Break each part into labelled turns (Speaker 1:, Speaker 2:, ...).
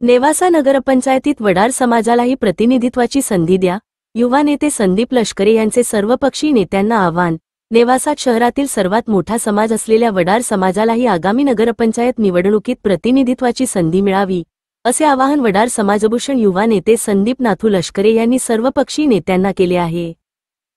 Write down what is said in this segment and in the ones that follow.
Speaker 1: नेवासा नगरपंचायतीत वडार समाजालाही प्रतिनिधित्वाची संधी द्या. युवा नेते संदीप लष्करे यांचे सर्वपक्षीय नेत्यांना आवाहन. नेवासा शहरातील सर्वात मोठा समाज असलेल्या वडार समाजालाही आगामी नगरपंचायत निवडणुकीत प्रतिनिधित्वाची संधी मिळावी, असे आवाहन वडार समाजभूषण युवा नेते संदीप नाथू लष्करे यांनी सर्वपक्षीय नेत्यांना केले आहे.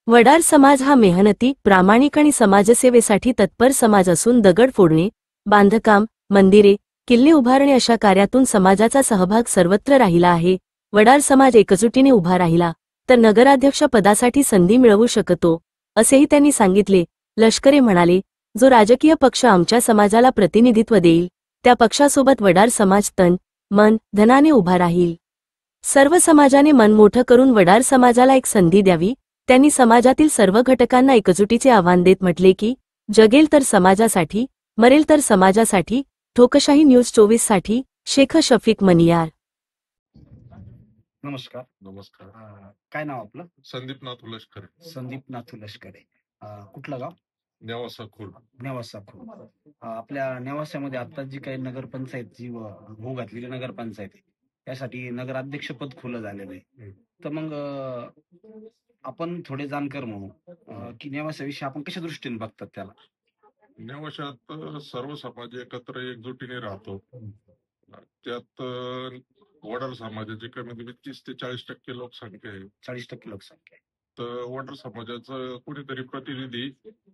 Speaker 1: वडार समाज हा मेहनती, प्रामाणिक आणि समाजसेवेसाठी तत्पर समाज असून दगड फोडणे, बांधकाम, मंदिरे, किल्ले उभारणे अशा कार्यातून समाजाचा सहभाग सर्वत्र राहिला आहे. वडार समाज एकजुटीने उभा राहिला तर नगराध्यक्ष पदासाठी संधी मिळवू शकतो, असेही त्यांनी सांगितले. लष्करे म्हणाले, जो राजकीय पक्ष आमच्या समाजाला प्रतिनिधित्व देईल त्या पक्षासोबत वडार समाज तन, मन, धनाने उभा राहील. सर्व समाजाने मन मोठं करून वडार समाजाला एक संधी द्यावी. त्यांनी समाजातील सर्व घटकांना एकजुटीचे आवाहन देत म्हटले की, जगेल तर समाजासाठी, मरेल तर समाजासाठी. ठोकशाही न्यूज 24 साठी शेख शफीक मनियार.
Speaker 2: नमस्कार.
Speaker 3: नमस्कार.
Speaker 2: काय नाव आपलं?
Speaker 3: संदीप नाथू लष्करे.
Speaker 2: संदीप नाथू लष्करे. कुठलं गाव?
Speaker 3: नेवासा खुर्द.
Speaker 2: नेवासा खुर्द. आपल्या नेवासामध्ये आता जी काही नगरपंचायत जी होऊ घातलेली नगरपंचायत आहे त्यासाठी नगराध्यक्षपद खुलं झालेलं आहे. तर मग आपण थोडे जाणकार म्हणू की नेवासाविषयी आपण कशा दृष्टीने बघतात त्याला?
Speaker 3: नेवाशात सर्व समाज एकत्र एकजुटीने राहतो. त्यात वडार समाजाची कमीत कमी 30 ते 40% लोकसंख्या आहे.
Speaker 2: 40% लोकसंख्या आहे.
Speaker 3: तर वडार समाजाचं कोणीतरी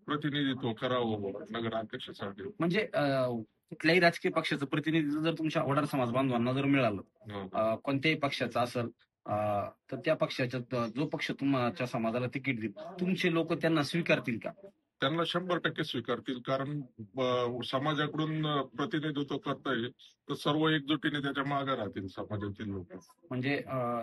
Speaker 3: प्रतिनिधित्व करावं नगराध्यक्षासाठी.
Speaker 2: म्हणजे कुठल्याही राजकीय पक्षाचं प्रतिनिधित्व जर तुमच्या वडार समाज बांधवांना जर मिळालं, कोणत्याही पक्षाचं असेल, तर त्या पक्षाच्या जो पक्ष तुमच्या समाजाला तिकीट देईल, तुमचे लोक त्यांना स्वीकारतील का?
Speaker 3: त्यांना 100% स्वीकारतील. कारण समाजाकडून प्रतिनिधित्व करता येईल तर सर्व एकजुटीने त्याच्या मागे राहतील समाजातील लोक.
Speaker 2: म्हणजे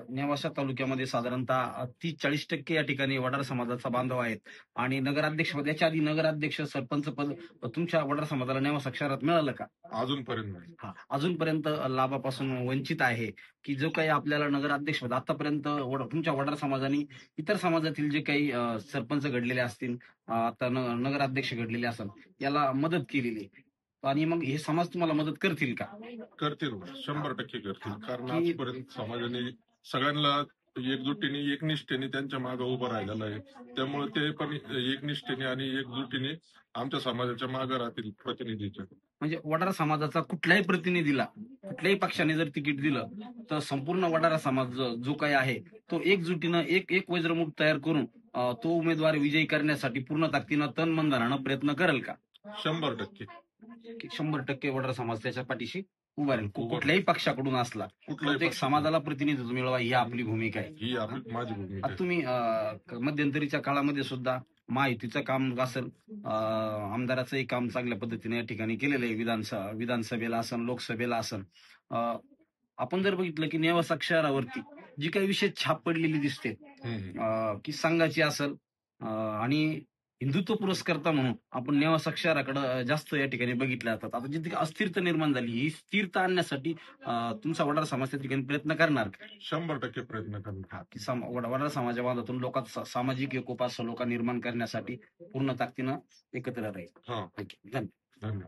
Speaker 2: नेवासा तालुक्यामध्ये साधारणतः 30-40% या ठिकाणी वडार समाजाचा बांधव आहेत आणि नगराध्यक्ष पद, याच्या आधी नगराध्यक्ष, सरपंच पद तुमच्या वडार समाजाला नेवासा शहरात मिळालं का?
Speaker 3: अजूनपर्यंत नाही.
Speaker 2: अजूनपर्यंत लाभापासून वंचित आहे की जो काही आपल्याला नगराध्यक्ष पद आतापर्यंत तुमच्या वडार समाजाने इतर समाजातील जे काही सरपंच घडलेले असतील, आता नगराध्यक्ष घडलेले असेल, याला मदत केलेली, आणि मग हे समाज तुम्हाला मदत करतील का?
Speaker 3: करतील, 100% करतील. कारण आजपर्यंत समाजाने सगळ्यांना एकजुटीने एकनिष्ठेने त्यांच्या मागे उभं राहिलेलं आहे. त्यामुळे ते पण एकनिष्ठेने आणि एकजुटीने आमच्या समाजाच्या मागे राहतील प्रतिनिधीच्या.
Speaker 2: म्हणजे वडार समाजाचा कुठल्याही प्रतिनिधीला कुठल्याही पक्षाने जर तिकीट दिलं तर संपूर्ण वडारा समाज जो काही आहे तो एकजुटीनं एक वज्रमुठ तयार करून तो उमेदवार विजयी करण्यासाठी पूर्ण ताकदीनं तन मन धनानं प्रयत्न करेल का?
Speaker 3: 100%.
Speaker 2: 100% वडार समाज त्याच्या पाठीशी उभा राहील. कुठल्याही पक्षाकडून असला प्रत्येक समाजाला प्रतिनिधित्व मिळवा ही आपली भूमिका आहे.
Speaker 3: ही माझी भूमिका आहे.
Speaker 2: तुम्ही मध्यंतरीच्या काळामध्ये सुद्धा महायुतीचं काम असेल, आमदाराचंही काम चांगल्या पद्धतीने या ठिकाणी केलेलं आहे. विधानसभेला असेल, लोकसभेला असेल. आपण जर बघितलं की नेवासा शहरावरती जी काही विशेष छाप पडलेली दिसते की संघाची असेल आणि हिंदुत्व पुरस्कर्ता म्हणून आपण नेवासा शहराकडे जास्त या ठिकाणी बघितलं जातात. आता जिथे अस्थिरता निर्माण झाली, ही स्थिरता आणण्यासाठी तुमचा वडार समाज त्या ठिकाणी प्रयत्न करणार का?
Speaker 3: 100% प्रयत्न करणार.
Speaker 2: की वडार समाजाच्या बांधातून लोकात सामाजिक एकोपा सलोखा निर्माण करण्यासाठी पूर्ण ताकदीनं एकत्र राहील.
Speaker 3: धन्यवाद.